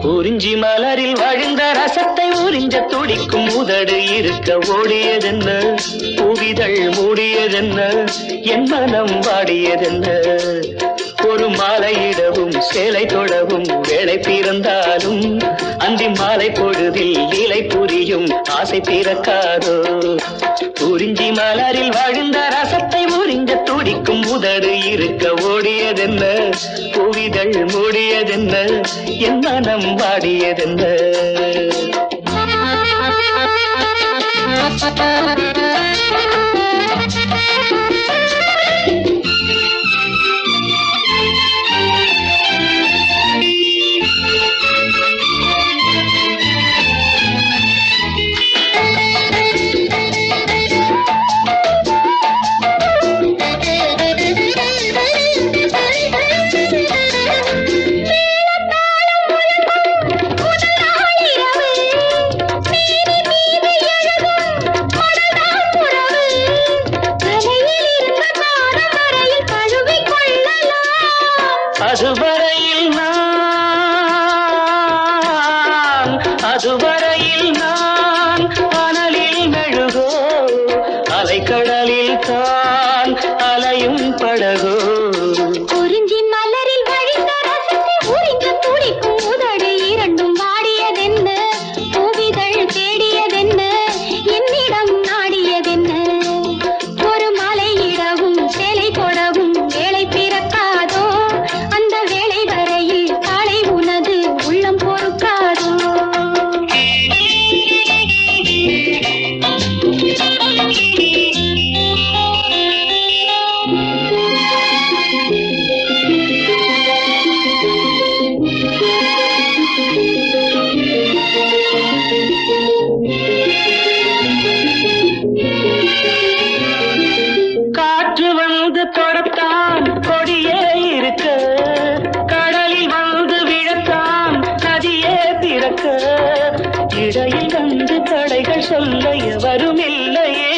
குறிஞ்சி மலரில் வழிந்த ரசத்தை உறிஞ்ச துடிக்கும் உதடு இருக்க ஓடியதென்ன, பூவிதழ் மூடியதென்ன, என் மனம் வாடியதென்ன. ஒரு மாலையிடவும் சேலை தொடவும் வேலை பிறந்தாலும் அந்தி மாலை பொழுதில் லீலை புரியும் ஆசை பிறக்காதோ. குறிஞ்சி மலரில் வழிந்த ரசத்தை உறிஞ்ச துடிக்கும் உதடு இருக்க ஓடியதென்ன, பூவிதழ் மூடியதென்ன, என் மனம் வாடியதென்ன. அதுவரையில் நான் அனலில் மெழுகோ, அலைக்கடலில் தான் அலையும் படகோ. குறிஞ்சி மலரில் வழிந்த ரசத்தை உறிஞ்ச துடிக்கும் உதடு இரண்டும் வாடியதென்ன, பூவிதழ் தேடியதென்ன, என்னிடம் நாடியதென்ன. ஒரு மலையிடவும் சேலை கொடவும் வேலை பிறக்காதோ, அந்த வேலை வரையில் காலை உனது உள்ளம் பொறுக்காதோ. காற்று வந்து தொடத்தான் கொடியே இருக்க, கடலில் வந்து விழத்தான் நதியே பிறக்க, இடையில் வந்து தடைகள் சொல்ல எவரும் இல்லையே.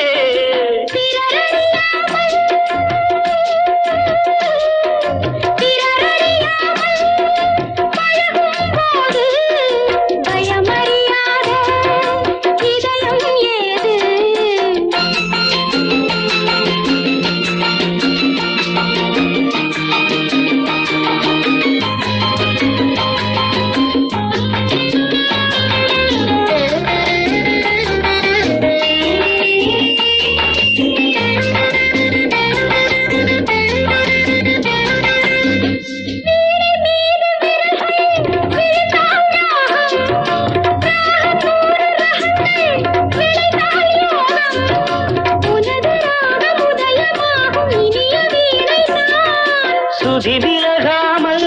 சுதி விலகாமல்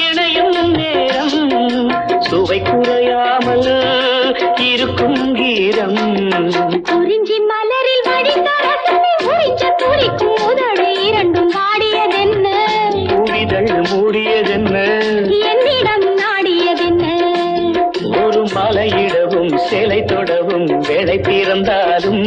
இணையும் நேரம், சுவை குறையாமல் இருக்கும் கீரம். குறிஞ்சி மலரில் வடிந்த ரசத்தை உறிஞ்ச துடிக்கும் உதடு இரண்டும் வாடியதென்ன, பூவிதழ் மூடியதென்ன, என்னிடம் நாடியதென்ன. ஒரு மலையிடவும் சேலை தொடவும் வேலை பிறந்தாலும்